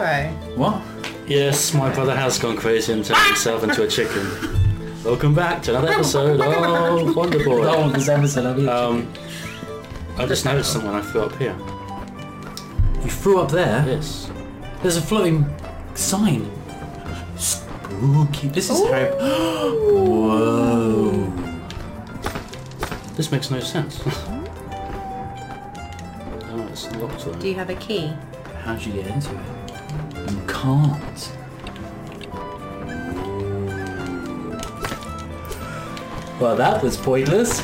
Pharaoh. What? Yes, my brother has gone crazy and turned himself into a chicken. Welcome back to another episode of Wonder Boy. Oh, this episode of I just noticed something I threw up here. You threw up there? Yes. There's a floating sign. Spooky. This is Harry. Whoa. This makes no sense. Oh, it's locked though. Do you have a key? How'd you get into it? You can't. Well, that was pointless.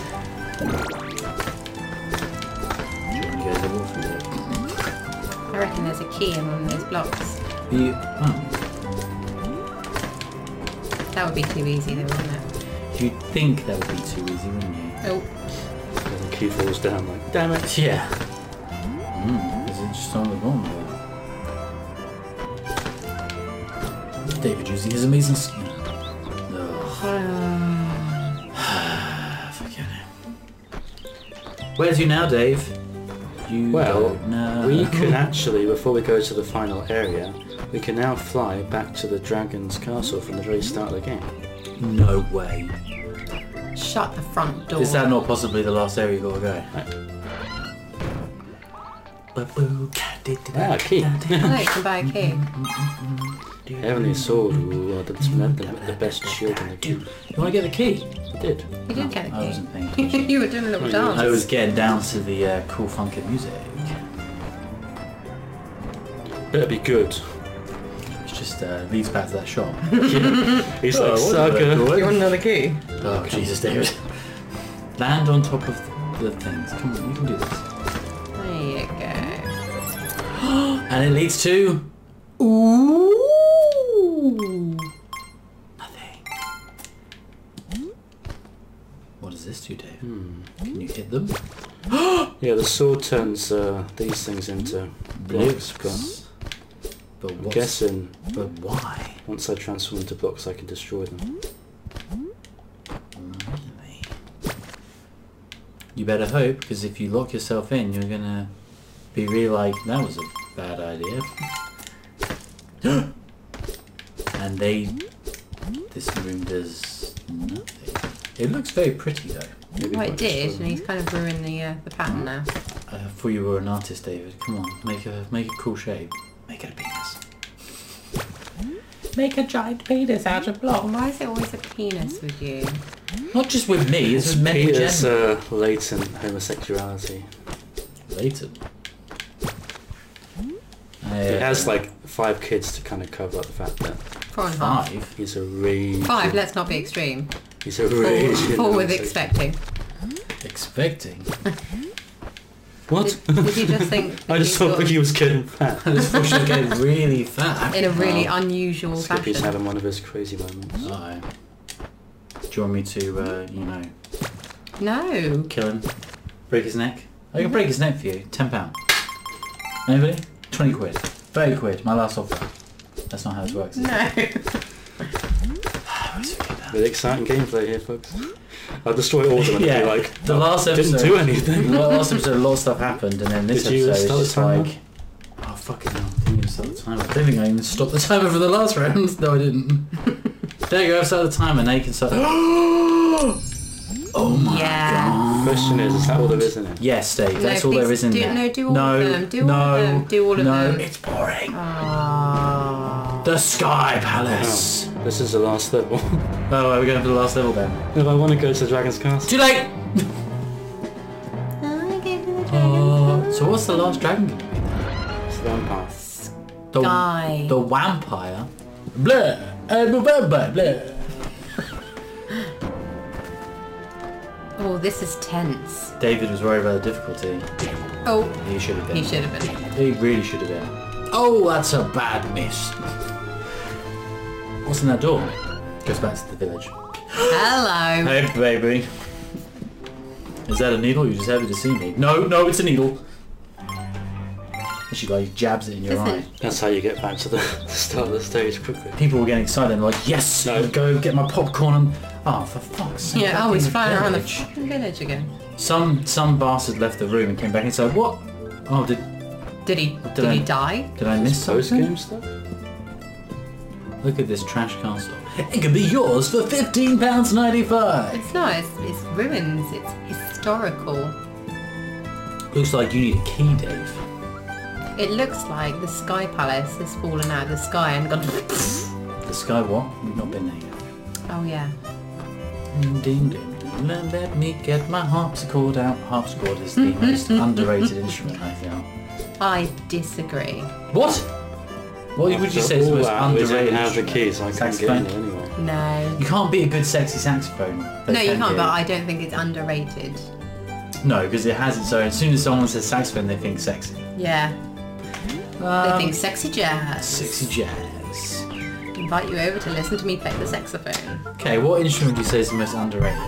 I reckon there's a key in one of those blocks. That would be too easy though, wouldn't it? You'd think that would be too easy, wouldn't you? Oh. And the key falls down like, damn it. Yeah. Is it just on the bottom there? David using his amazing skin. Forget it. Where's you now, Dave? Well, no. we can actually, before we go to the final area, we can now fly back to the Dragon's Castle from the very start of the game. No way. Shut the front door. Is that not possibly the last area you gotta go? Ah, key. No, you can buy a key. Heavenly Sword, ooh, the best shield in the game. You wanna get the key? I did. You did get a I key. wasn't paying attention. You were doing a little dance. I was getting down to the cool funky music. Better be good. Which just leads back to that shop. He's like, sucker. You want another key? Oh, Jesus, David. Land on top of the things. Come on, you can do this. There you go. And it leads to... Ooh. nothing. What does this do, Dave? Can you hit them? Yeah, the sword turns these things into blocks, but I'm guessing But why? once I transform into blocks I can destroy them. Really? You better hope, because if you lock yourself in, you're gonna be really like, that was a bad idea. And this room does nothing. It looks very pretty though. Maybe Well, if I it did, destroy and he's kind of ruined the pattern now. I thought you were an artist, David. Come on, make a cool shape. Make it a penis. Make a giant penis out of block. Why is it always a penis with you? Not just with me, it's with men in Peter's general. latent homosexuality. Latent. He has like 5 kids to kind of cover up the fact that 4.5. 5. he's a raging... 5, let's not be extreme. He's a raging... Full with homosexual. Expecting. What? Did you just think... I just thought he was getting fat. I just thought she was getting really fat. in a really unusual Skippy's fashion. having one of his crazy moments. Uh-oh. Do you want me to, No. kill him? Break his neck? I can break his neck for you. £10. Anybody? 20 quid. 30 quid. My last offer. That's not how this works. Is No. it? I always forget that. Really exciting gameplay here, folks. I'll destroy all of them and Yeah, be like, the last episode didn't do anything. The last episode, a lot of stuff happened, and then this Did you episode start is the just timer? like, oh fucking hell! I didn't even start the timer. I don't think I even stopped the timer for the last round. No, I didn't. There you go. I've started the timer. Now you can start. Oh my god! Question is that all there is in it? Yes, Dave. No, That's all there please is in there. No, do all of them. Do all of them. Do all of them. No, it's boring. The Sky Palace. Oh, this is the last level. Oh, are we going for the last level then? If I want to go to the Dragon's Castle. Too late. I get to the dragon. So what's the last dragon going to be? It's the vampire. Sky. The vampire. Blah. Blah. Blah. Oh, this is tense. David was worried about the difficulty. Oh, He should have been. he should have been. He really should have been. Oh, that's a bad miss. What's in that door? Goes back to the village. Hello. Hey, baby. Is that a needle? You're just happy to see me. No, it's a needle. And she like jabs it in your eye. That's how you get back to the start of the stage quickly. People were getting excited and like, yes, No. I'll go get my popcorn and... Oh, for fuck's sake. Yeah, back oh, in he's the flying around the village. fucking village again. Some bastard left the room and came back and said, what? Oh, did Did he die? Did I miss Post something? game stuff? Look at this trash castle. It can be yours for £15.95. It's not. It's ruins. It's historical. Looks like you need a key, Dave. It looks like the Sky Palace has fallen out of the sky and gone. The sky what? We've not been there yet. Oh yeah. Ding ding ding. Let me get my harpsichord out. Harpsichord is the most underrated instrument, I feel. I disagree. What? What would you say is the most We underrated didn't have the instrument? keys, so I can't get in Saxophone? there anyway. No. You can't be a good sexy saxophone. No, you can't. But I don't think it's underrated. No, because it has its own. As soon as someone says saxophone, they think sexy. Yeah. They think sexy jazz. Sexy jazz. Invite you over to listen to me play the saxophone. Okay, what instrument do you say is the most underrated?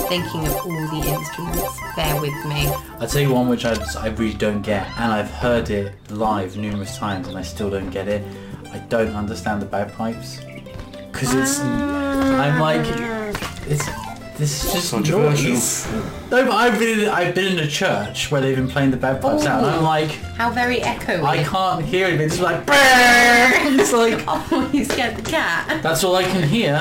Thinking of all the instruments. Bear with me. I'll tell you one which I really don't get, and I've heard it live numerous times and I still don't get it. I don't understand the bagpipes. Because I'm like, this is just Controversial. noise. No, but I've been in a church where they've been playing the bagpipes out, and I'm like, How very echoey. I can't hear it. It's like, brrr! It's like, Oh, you scared the cat. that's all I can hear.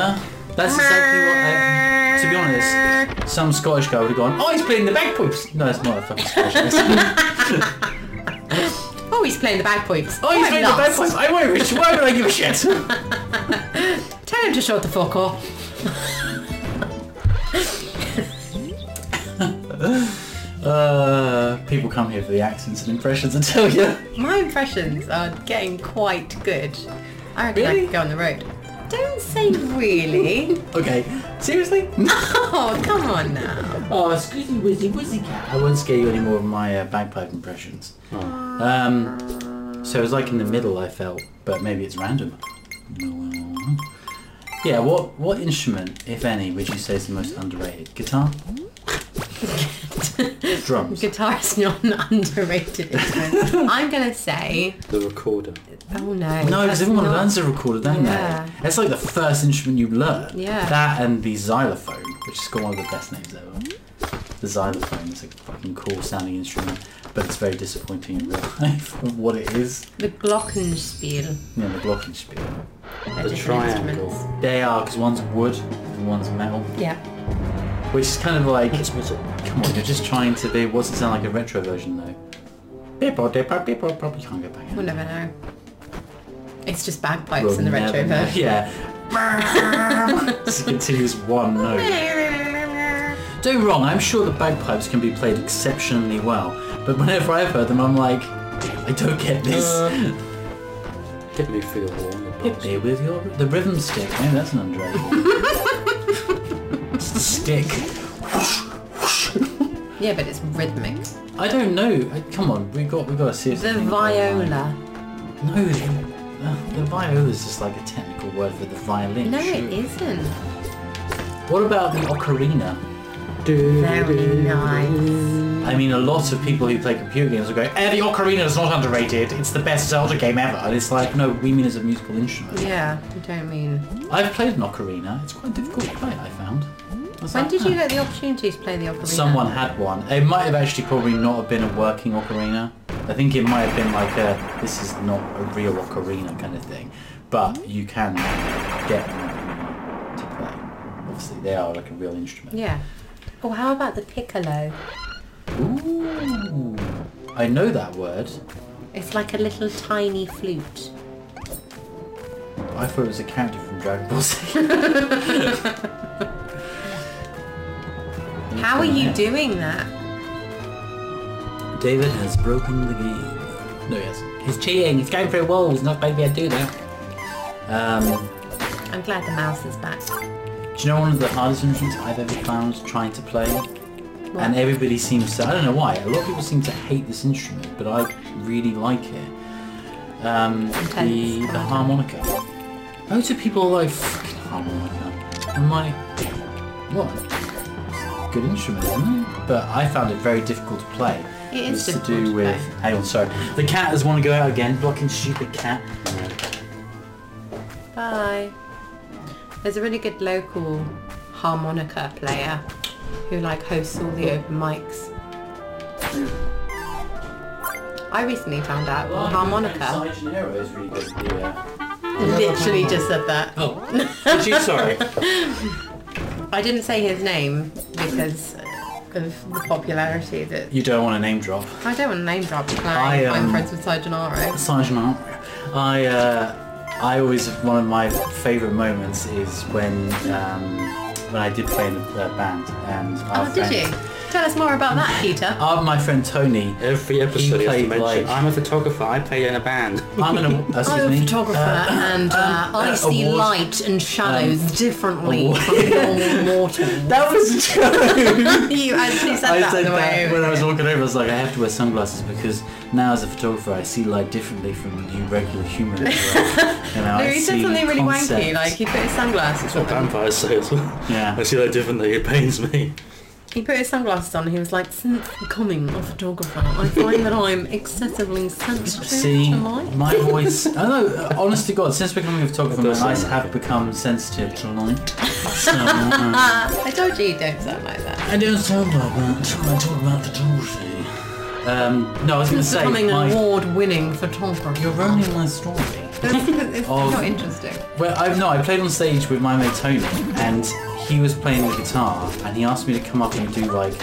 That's exactly what to be honest, some Scottish guy would have gone, oh, he's playing the bagpipes. No, it's not a fucking Scottish accent. Oh, he's playing the bagpipes. Oh, he's I'm playing the lost. bagpipes. I'm Irish. Why would I give a shit? Tell him to shut the fuck up. People come here for the accents and impressions, I tell you. My impressions are getting quite good. I reckon I Really? could go on the road. Don't say really. Okay, seriously? Oh, come on now. Oh, excuse me, wizzy cat. I won't scare you any more of my bagpipe impressions. So it was like in the middle, I felt, but maybe it's random. Yeah, what instrument, if any, would you say is the most underrated? Guitar? Drums? Guitar is not an underrated instrument. I'm gonna say. The recorder. Oh no. No, because that's everyone not- learns to record, don't Yeah. they? It's like the first instrument you learn. Yeah. That and the xylophone, which has got one of the best names ever. The xylophone is a fucking cool sounding instrument, but it's very disappointing in real life of what it is. The Glockenspiel. Yeah, the glockenspiel. They're The different triangle. instruments. They are, because one's wood and one's metal. Yeah. Which is kind of like, That's music. come on, you're just trying to be, what's it sound like a retro version though? People, probably can't go back We'll out. never know. It's just bagpipes We'll in the never retro know. version. Yeah. Just a continuous one note. Don't get me wrong, I'm sure the bagpipes can be played exceptionally well, but whenever I've heard them, I'm like, I don't get this. Hit me for your horn. Hit me with the rhythm stick. Maybe that's an underrated one. It's the stick. Yeah, but it's rhythmic. I don't know. Come on, we got to seriously. The think about viola. No, the viola is just like a technical word for the violin. No, sure. it isn't. What about the ocarina? Very nice. I mean, a lot of people who play computer games will go, the ocarina is not underrated. It's the best Zelda game ever. And it's like, no, we mean as a musical instrument. Yeah, I don't mean. I've played an ocarina. It's quite difficult to play, I found. When did you get the opportunity to play the ocarina? Someone had one. It might have actually probably not have been a working ocarina. I think it might have been like this is not a real ocarina kind of thing. But you can get an ocarina to play. Obviously, they are like a real instrument. Yeah. Oh, how about the piccolo? Ooh, I know that word. It's like a little tiny flute. I thought it was a character from Dragon Ball Z. How are you doing that? David has broken the game. No, he hasn't. He's cheating. He's going through walls. He's not supposed to be able to do that. I'm glad the mouse is back. Do you know one of the hardest instruments I've ever found trying to play? And everybody seems to, I don't know why, a lot of people seem to hate this instrument, but I really like it. The harmonica. Loads of people are like, fucking harmonica. I'm like, what? Good instrument, isn't it? But I found it very difficult to play. It is to difficult do to with. play. Hang on, sorry. The cat does want to go out again. Blocking stupid cat. Bye. There's a really good local harmonica player who like hosts all the open mics. I I recently found out harmonica. Sai Gennaro is really good. Yeah. Literally just said that. Oh, did you? Sorry. I didn't say his name because of the popularity that... You don't want to name drop. I don't want to name drop. I'm friends with Sai Gennaro. Sai Gennaro. I always, one of my favourite moments is when I did play in the band and our Did you? Tell us more about that, Peter. my friend Tony. Every episode you have to played, mention, like- I'm a photographer, I play in a band. I'm a photographer and I see award- light and shadows differently from normal mortals. That was a joke. You actually said I that said on the way that over. when I was walking over. I was like, I have to wear sunglasses because now as a photographer, I see light differently from you regular humans. You know, No, I he said see something really concepts. wanky, like he put his sunglasses That's what on. vampires say as well. Yeah. I see that differently, it pains me. He put his sunglasses on and he was like, since becoming a photographer, I find that I'm excessively sensitive See, to light. my voice. I don't know. Honest to God, since becoming a photographer, my That does eyes sound have like become sensitive to light. So, I told you don't sound like that. I don't talk about that. I talk about photography. No, I was going to Since say, becoming an award-winning photographer. you're ruining my story. It's not interesting. Well, I played on stage with my mate Tony, and he was playing the guitar, and he asked me to come up and do like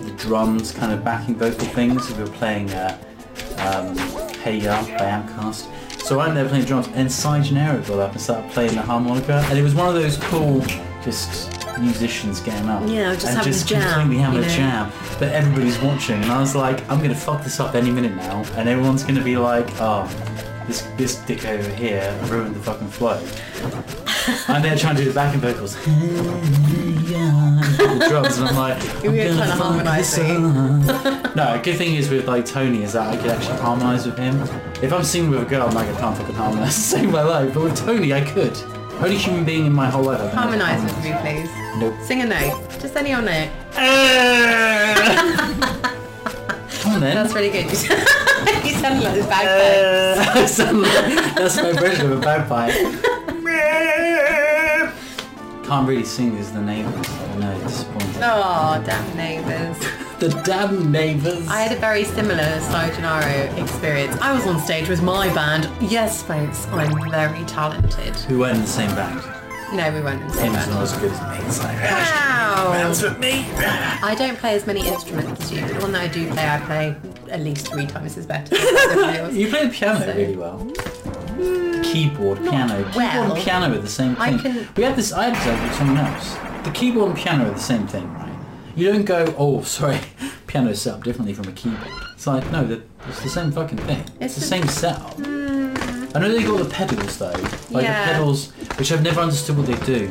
the drums, kind of backing vocal things. We were playing Hey Ya by Outkast. So I'm there playing drums, and Sai Gennaro got up and started playing the harmonica, and it was one of those cool, just musicians getting up Yeah, just and having just a jam, completely having you a know. jam. But everybody's watching, and I was like, I'm gonna fuck this up any minute now, and everyone's gonna be like, oh. This dick over here ruined the fucking flow. I'm there trying to do the backing vocals. The drums, and I'm like, You were trying to harmonise it. No, a good thing is with like Tony is that I could actually harmonise with him. If I'm singing with a girl, I'm like, I can't fucking harmonise to save my life. But with Tony, I could. Only human being in my whole life. I've never Harmonise with me, please. Nope. Sing a note. Just any old note. Come on then. That's really good. You sound like this bagpipe. That's my version of a bagpipe. Can't really sing as the neighbours. I know, it's disappointing. Oh, damn neighbours. The damn neighbours. I had a very similar Sai Gennaro experience. I was on stage with my band. Yes, folks, I'm very talented. We weren't in the same band. No, we weren't in the same Him's band. not as good as me. It's like, Wow! bounce with me. I don't play as many instruments as you. The one that I do play, I play at least 3 times as better than everybody else. You play the piano So- really well. Keyboard, piano. Keyboard well. and piano are the same I thing. can- I had this with someone else. The keyboard and piano are the same thing, right? You don't go, oh, sorry, piano's set up differently from a keyboard. It's like, no, it's the same fucking thing. It's the same setup. I know they got the pedals though. Like Yeah. the pedals, which I've never understood what they do.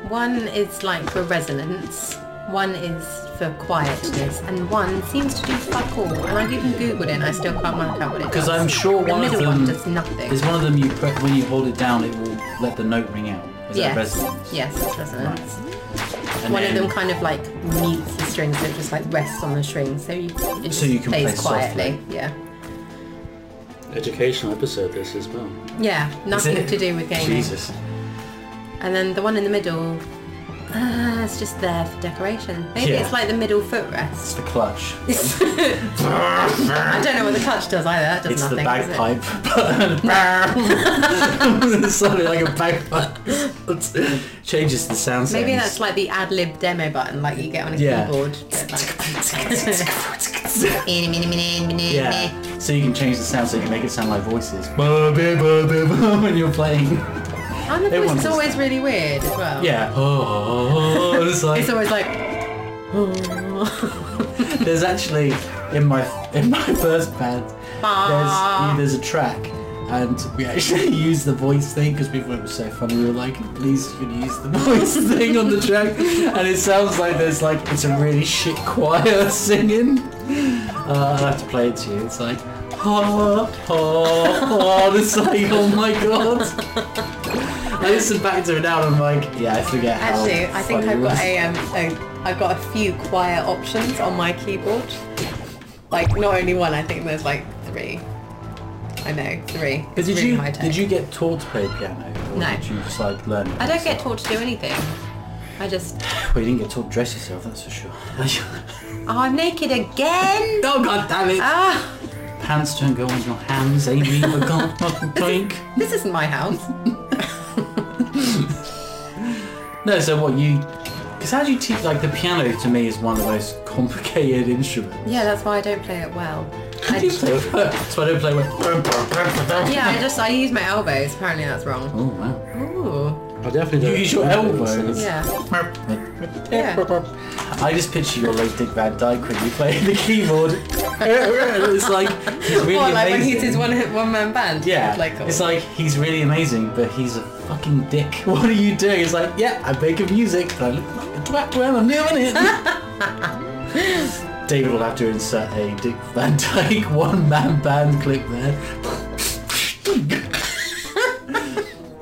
One is like for resonance, one is for quietness, and one seems to do fuck all. And I've even googled it and I still can't work out what it does. Because I'm sure the one of middle them one does nothing. is one of them. When you hold it down, it will let the note ring out. Is that Yes. resonance? Yes, it's resonance. And One of then- them kind of like meets the strings, so it just like rests on the strings, so it just So you can plays play quietly. softly. Yeah. Educational episode this as well. Yeah, nothing it? to do with gaming. Jesus. And then the one in the middle, it's just there for decoration. Maybe Yeah. it's like the middle It's footrest. the clutch. I don't know what the clutch does either. That does It's nothing. the does it? bagpipe. It's something like a bagpipe. It changes the sound Maybe settings. that's like the ad-lib demo button, like you get on a Yeah. keyboard. Yeah. So you can change the sound so you can make it sound like voices. When you're playing. And the voice Everyone is does always really weird as well. Yeah. It's like, It's always like. there's actually in my first band there's a track and we actually used the voice thing because we thought it was so funny. We were like, please you can use the voice thing on the track, and it sounds like it's a really shit choir singing. I'll have to play it to you. It's like it's like, oh my god. I listen back to it now and I'm like, yeah, I forget how Actually, I think funny I've it got was. I've got a few choir options on my keyboard. Like not only one, I think there's like 3. I know, 3. But It's did really you high tech. did you get taught to play piano, or No. did you just like learn? I don't get taught to do anything. I just. Well, you didn't get taught to dress yourself, that's for sure. Oh, I'm naked again. Oh god damn it! Ah, Pants don't go on your hands, Amy. I can't fucking drink. This isn't my house. No, so what you... Because how do you teach... Like, the piano to me is one of the most complicated instruments. Yeah, that's why I don't play it well. How do you play it? That's why I don't play with... Yeah, I use my elbows. Apparently that's wrong. Oh, wow. Ooh. I definitely You don't. use your elbows? Yeah. Yeah. I just picture your like Dick Van Dyke when you play the keyboard. It's like he's really What, like amazing. when he's his one-man band? Yeah, Like, it's like he's really amazing, but he's a fucking dick. What are you doing? It's like, yeah, I'm making music, but I look like a twat when I'm doing it. David will have to insert a Dick Van Dyke one-man band clip there.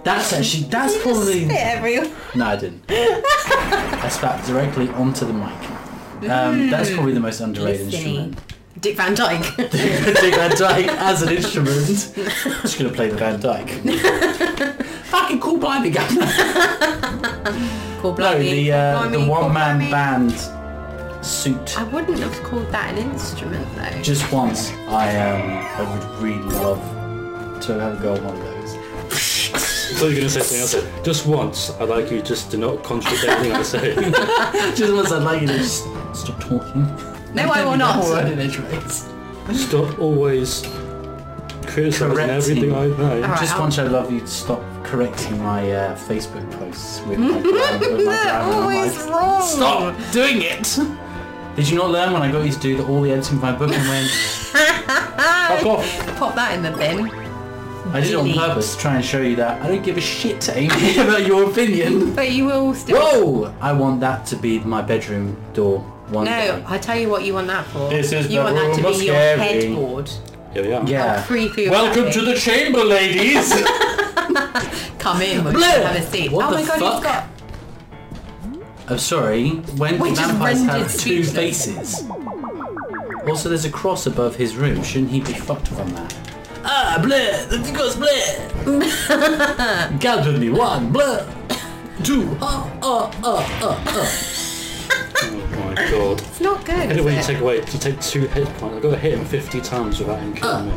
That's probably... Spit everywhere. No, I didn't. I spat directly onto the mic. That's probably the most underrated instrument. Dick Van Dyke. Dick Van Dyke as an instrument. Just gonna play the Van Dyke. Fucking cool blimey, Governor. Cool No, blimey. the one-man band suit. I wouldn't have called that an instrument though. Just once, I would really love to have a go on one of those. I thought you were going to say something else. Just once, I'd like you just to not contradict anything I say. Just once, I'd like you to just stop talking. No, I will not. Word in edgeways. Stop always criticising Correcting. everything I know. Alright, Just once, I'd love you to stop correcting my Facebook posts with my grammar. They're always wrong. Stop doing it! Did you not learn when I got you to do all the editing for my book and went, fuck off? Pop that in the bin. I did it on purpose to try and show you that I don't give a shit, Amy, about your opinion. But you will still... Whoa! I want that to be my bedroom door one No, day. I tell you what you want that for. This is you the want that to room be of your scary. headboard. Here we are. Yeah. Free for your Welcome family. to the chamber, ladies! Come in, we'll Bleh. have a seat. What oh the my god, fuck? he's got... I'm sorry, when We do just vampires rendered have two speechless. faces? Also, there's a cross above his room. Shouldn't he be fucked from that? Ah, bleh! The goes bleh! Count with me. 1, bleh! 2, Oh my god. It's not good, Anyway, you is it? take 2 hit points. I've got to hit him 50 times without him killing me.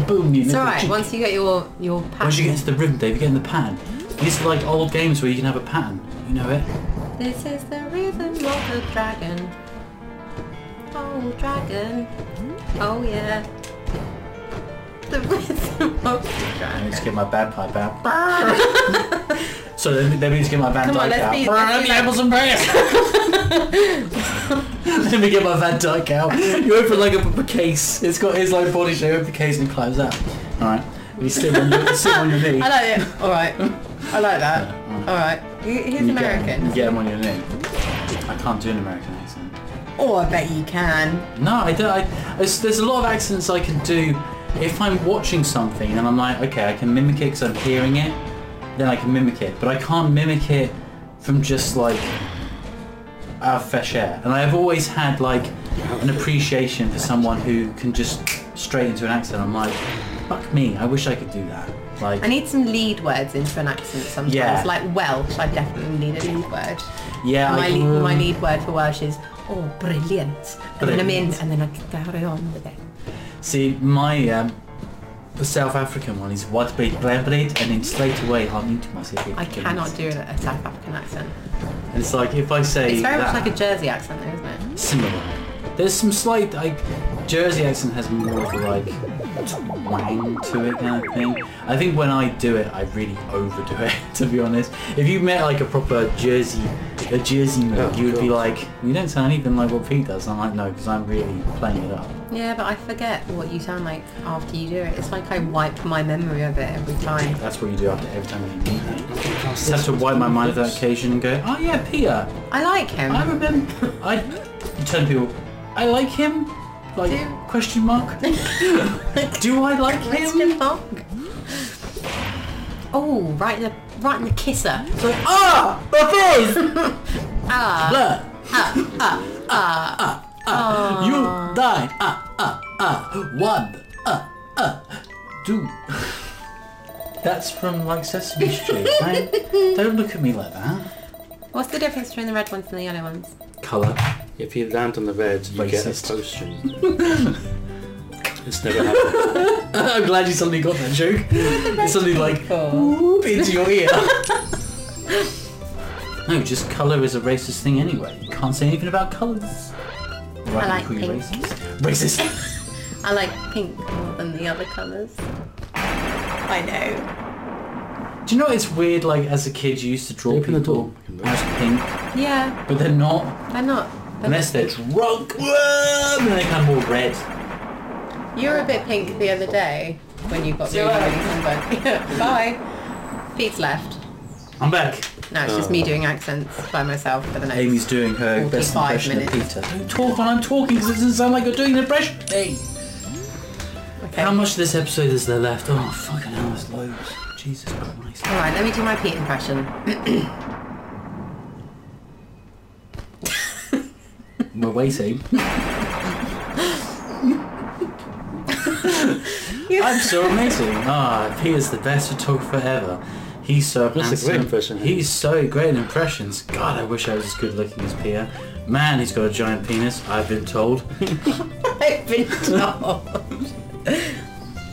boom, you It's little alright, cheek. once you get your pattern. Once you get into the rhythm, Dave, you get in the pattern. These are like old games where you can have a pattern. You know it? This is the rhythm of the dragon. Oh, dragon. Oh, yeah. The rhythm of the I need dragon. to get my bagpipe out. So let me just get my Van Come on, Dyke let's out. be- Let me apples and pears. Let me get my Van Dyke out. You open like a case. It's got his like body shape. Open the case and it climbs out. All right. You sit on your knee. I like it. Alright. I like that. Alright. He's You American. get him on your knee. I can't do an American accent. Oh, I bet you can. No, I don't. There's a lot of accents I can do if I'm watching something and I'm like, okay, I can mimic it because I'm hearing it. Then I can mimic it, but I can't mimic it from just like out of fresh air. And I've always had like an appreciation for someone who can just straight into an accent. I'm like, fuck me, I wish I could do that. Like, I need some lead words into an accent sometimes. Yeah. Like Welsh, I definitely need a lead word. yeah, My lead word for Welsh is, oh, brilliant. And then I'm in, Brilliant. and then I carry on with it. See, my the South African one is what breed, and then straight away I'll need to myself. I cannot do a South African accent. It's like if I say It's very that, much like a Jersey accent though, isn't it? similar. There's some slight like Jersey accent has more of a like twang to it kind of thing. I think when I do it, I really overdo it. To be honest, if you met like a proper Jersey man, you would be like, you don't sound anything like what Pete does. I'm like, no, because I'm really playing it up. Yeah, but I forget what you sound like after you do it. It's like I wipe my memory of it every time. That's what you do after every time you meet me. Just have to wipe my mind of that occasion and go, oh yeah, Peter. I like him. I remember. You turn to people. I like him. Like Do- question mark. Do I like Question him? mark. Oh, right in the kisser. It's like, ah, my face. Ah, Blah. You die. 1. 2. That's from like Sesame Street, right? Don't look at me like that. what's the difference between the red ones and the yellow ones? Colour. If you land on the red, you get a Racist. potion. It's never happened. I'm glad you suddenly got that joke. It's suddenly like whoop into your ear. No, just colour is a racist thing anyway. You can't say anything about colours. Right, I like call you pink. Racist. I like pink more than the other colours. I know. Do you know it's weird? Like as a kid, you used to draw Open the people door. as pink, Yeah, but they're not. I'm not. Unless they're drunk, and then they become more red. You were a bit pink the other day when you got See you really, later. really sunburned. Yeah, bye. Pete's left. I'm back. No, it's just me doing accents by myself for the next. Amy's doing her best 45 impression minutes. of Peter. Don't talk when I'm talking because it doesn't sound like you're doing an impression. Hey. Okay. How much of this episode is there left? Oh, fucking hell, there's loads. Jesus Christ. Alright, let me do my Pete impression. We're waiting. I'm so amazing. Peter's the best photographer ever. He's so That's a handsome. great impression. He's so great in impressions. God, I wish I was as good looking as Peter. Man, he's got a giant penis, I've been told. I've been told.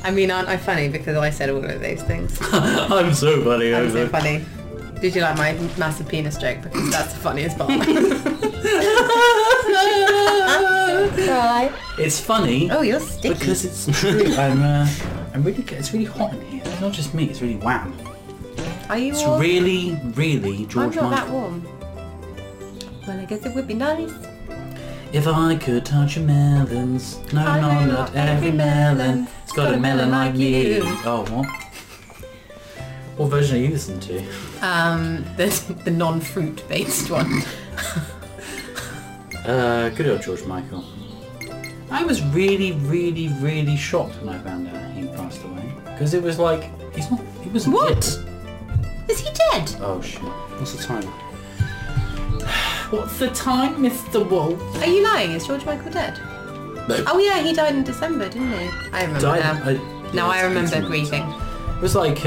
I mean, aren't I funny because I said all of those things? I'm so funny I'm over so funny. Did you like my massive penis joke? Because that's the funniest part. Right. It's funny Oh, you're sticky. because it's true. I'm really. It's really hot in here. It's not just me. It's really wham. Are you It's warm? really, really I'm George not that Michael. warm. Well, I guess it would be nice. If I could touch your melons, no, I no, know not every melon. It's got a melon like you. Oh, what? What version are you listening to? The non-fruit based one. Good old George Michael. I was really, really, really shocked when I found out he passed away because it was like he wasn't What? dead. Is he dead? Oh shit! What's the time? What's the time, Mr. Wolf? Are you lying? Is George Michael dead? No. Oh yeah, he died in December, didn't he? I remember now. Now I remember grieving. It was like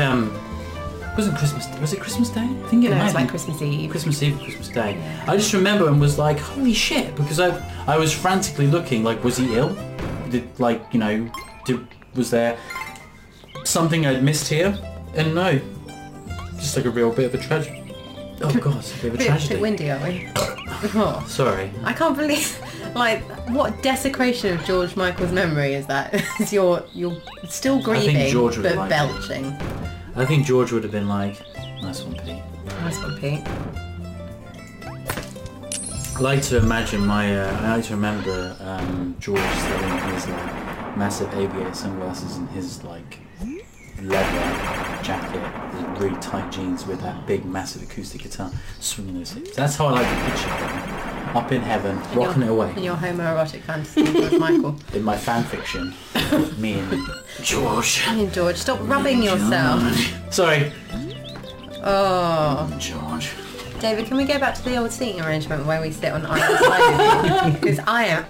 wasn't Christmas? Was it Christmas Day? I think it No, might it's like be. Christmas Eve. Christmas Eve, Christmas Day. I just remember and was like, holy shit, because I was frantically looking, like, was he ill? Was there something I'd missed here? And no, just like a real bit of a tragedy. Oh god, it's a bit of a Bit tragedy. windy, are we? Oh, Sorry. I can't believe, like, what desecration of George Michael's memory is that? you're still grieving, George would but like it. belching. I think George would have been like, nice one, Pete. Nice one, Pete. I like to imagine I like to remember George selling his like massive aviator sunglasses and his like leather jacket, his really tight jeans with that big massive acoustic guitar swinging those hips. That's how I like to picture him. Up in heaven, rocking it In away. your homoerotic fantasy, George Michael. In my fan fiction, me and George. Hey, George, stop rubbing yourself. Sorry. Oh. George. David, can we go back to the old seating arrangement where we sit on either side of you? Because I am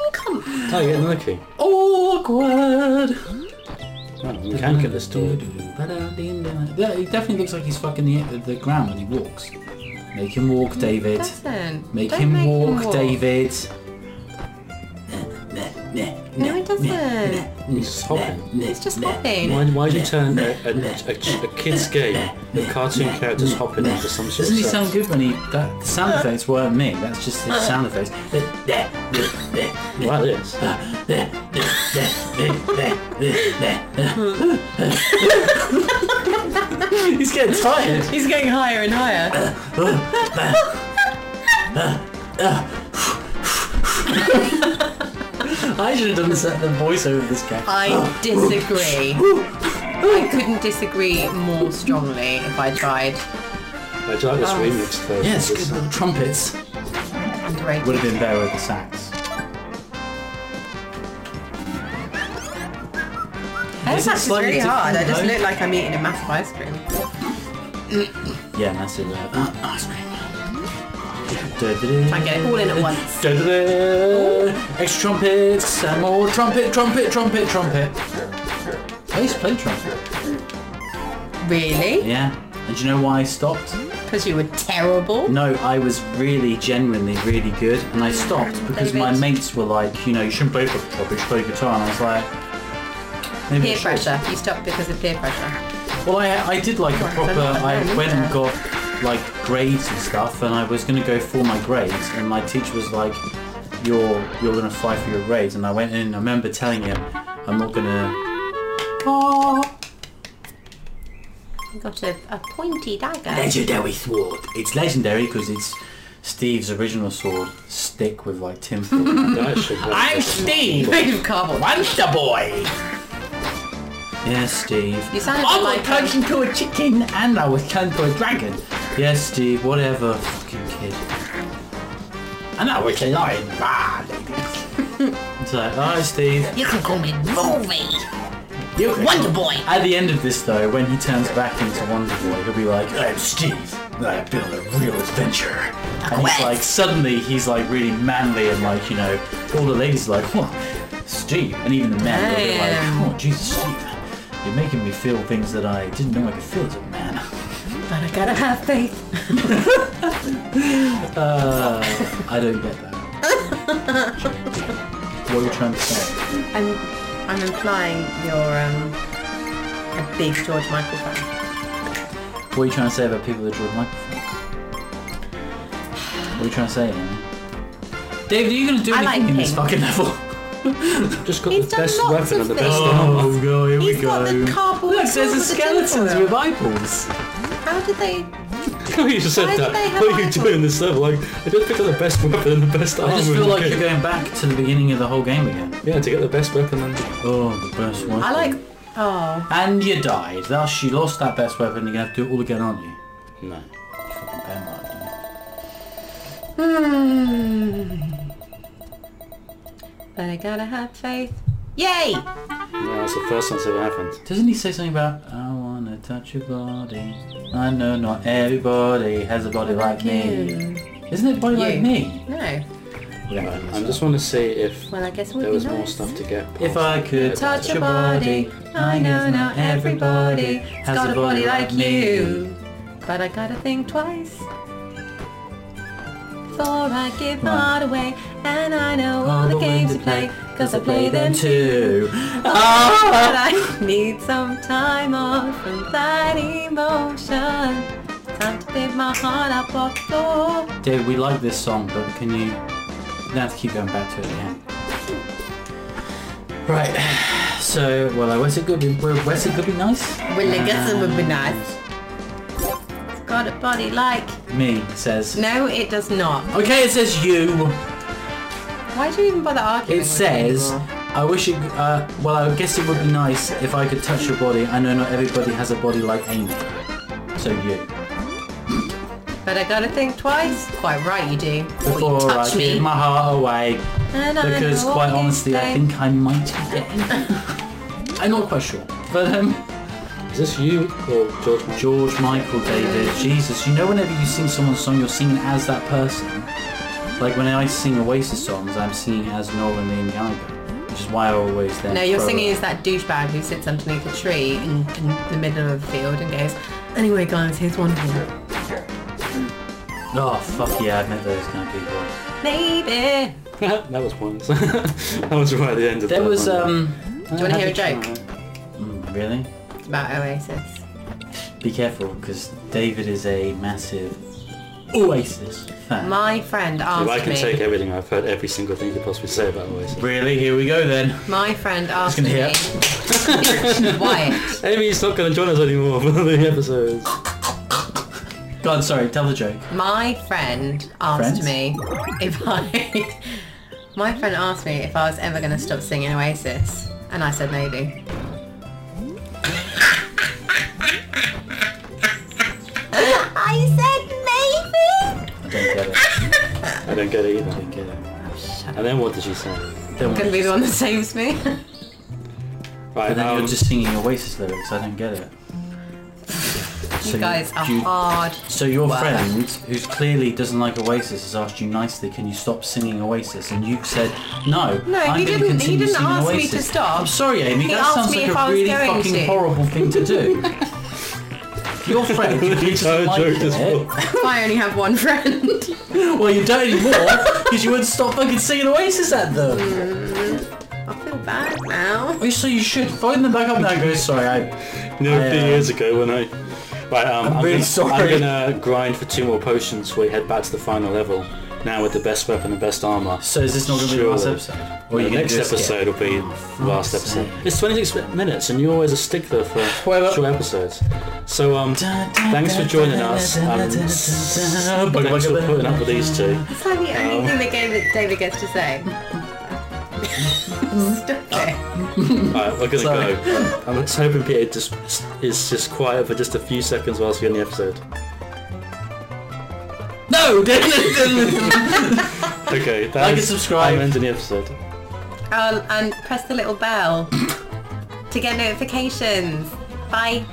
uncomfortable. Oh, you're getting lucky. Awkward. Oh, we can get this door. Yeah, he definitely looks like he's fucking the ground when he walks. Make him walk, David. Doesn't. Make Don't him make walk, walk. David. No, it doesn't. He's just hopping. It's just hopping. Why'd you turn a kid's game with cartoon characters hopping into some sort Doesn't of he sex? sound good when he... The sound effects weren't me. That's just his sound effects. Like this. He's getting tired. He's getting higher and higher. I should have done the voiceover of this guy. I disagree. I couldn't disagree more strongly if I tried. I like this remix though. Yes, good little trumpets. Underrated. Would have been better with the sax. That's Is it actually slightly really hard. I different, just though? look like I'm eating a massive ice cream. Yeah, massive ice cream. I get it all in at once. Extra trumpets and more trumpet. I used to play trumpet. Really? Yeah. And do you know why I stopped? Because you were terrible? No, I was really, genuinely really good, and I stopped because my David. mates were like, you know, you shouldn't play trumpet, you should play guitar, and I was like, Maybe Peer it should. pressure. You stopped because of peer pressure. Well, I did like a proper. I went and got like grades and stuff, and I was gonna go for my grades, and my teacher was like, "You're gonna fly for your grades," and I went in. I remember telling him, "I'm not gonna." Oh. You got a pointy dagger. Legendary sword. It's legendary because it's Steve's original sword, stick with like tinfoil. That should have I'm Steve, Made of cardboard. Wonder Boy. Yes, Steve. You sound I like got turned into a chicken and I was turned to a dragon. Yes, Steve, whatever, fucking kid. And I was a lion. Ah, ladies. It's like, alright, Steve. You can call me Volvi. You can- Wonder Boy. At the end of this, though, when he turns back into Wonder Boy, he'll be like, I'm Steve. I've been on a real adventure. And he's like, suddenly, he's like really manly and like, you know, all the ladies are like, oh, Steve. And even the men, they'll be like, oh, Jesus, Steve. You're making me feel things that I didn't know I could feel as a man. But I gotta have faith. I don't get that. What are you trying to say? I'm implying you're a big George Michael fan. What are you trying to say about people that George Michael fan? What are you trying to say, Amy? David, are you going to do I anything like in this Pink. fucking level? Just got He's the done best lots weapon of and the best things. armor. Oh, God, here we He's got the go. cardboard Look, there's sword the with the skeletons tinfoil. with eyeballs. How did they... You just said Why do that. they have What are you eyeballs? doing in this level? Like, I just picked up the best weapon and the best armor. I just in feel the like game. you're going back to the beginning of the whole game again. Yeah, to get the best weapon and... Oh, the best weapon. I like... Oh. And you died. Thus, you lost that best weapon. You're going to have to do it all again, aren't you? No. You fucking vampire, But I gotta have faith. Yay! Yeah, that's the first time it's ever happened. Doesn't he say something about, I wanna touch your body? I know not everybody has a body like me. Isn't it body like You. me? No. Yeah, I just want to see if Well, I guess it would there be was more nice. stuff to get. If I could Touch your body. I know not everybody has got a body like you. But I gotta think twice before I give my heart away. And I know all the games to play, cause I play them too. But I need some time off from that emotion. Time to leave my heart up on the floor. David, we like this song, but can you... You don't have to keep going back to it again. Right, so, well, Where's It Good Be Nice? Well, I guess it would be nice. It's got a body like... Me says. No, it does not. Okay, it says you. Why do you even bother arguing It with me says, anymore? I wish it, well, I guess it would be nice if I could touch your body. I know not everybody has a body like Amy. So you. But I gotta think twice. Quite right, you do. Before you Before I touch me. give my heart away. And I Because know quite all you honestly, I say. think I might be getting... I'm not quite sure. But, Is this you or George Michael? George Michael, David, Jesus, you know whenever you sing someone's song, you're singing as that person. Like when I sing Oasis songs, I'm singing as Nolan Liam Gallagher, which is why I always then No, you're throw singing it. as that douchebag who sits underneath a tree in the middle of a field and goes, anyway guys, here's one more. Oh, fuck yeah, I've met those kind of people. Maybe. That was once. That was right at the end of There that was, one. Do you want to hear a joke? Really? It's about Oasis. Be careful, because David is a massive Oasis fan. My friend If asked I can me... take everything, I've heard every single thing you could possibly say about Oasis. Really? Here we go then. My friend asked gonna me... hear. Wyatt. Amy's not going to join us anymore for the episodes. Go on, sorry, tell the joke. My friend asked me if I... My friend asked me if I was ever going to stop singing Oasis. And I said maybe. I said maybe! I don't get it. I don't get it either. I don't get it. And then what did she say? Don't I'm going to be the one that saves me. Right, But then you're just singing Oasis lyrics, I don't get it. You guys are you- hard. So your Wow. friend, who's clearly doesn't like Oasis, has asked you nicely, can you stop singing Oasis? And you've said, no, No, I'm he going to didn't- he continue didn't singing ask me Oasis. to stop. I'm sorry, Amy, He that asked sounds me like if a I was really going fucking to. horrible thing to do. Your friend who entire doesn't like joke as it. well. I only have one friend. Well, you don't anymore, because you wouldn't stop fucking singing Oasis at them. I feel back now. Oh, so you should phone them back up now. Go. Sorry, A few years ago when I... Right, I'm really sorry. I'm gonna grind for 2 more potions before we head back to the final level. Now with the best weapon and best armor. So is this not going to be the last episode? Or The you next episode will be the last episode. It's 26 minutes, and you're always a stickler for short episodes. So thanks for joining us. Thanks for putting up with these two. It's like the only thing that David gets to say. Stop it. Alright, we're gonna go. I'm just hoping Peter is just quiet for just a few seconds whilst we end the episode. No! Okay, like and subscribe. I'm ending the episode. And press the little bell to get notifications. Bye.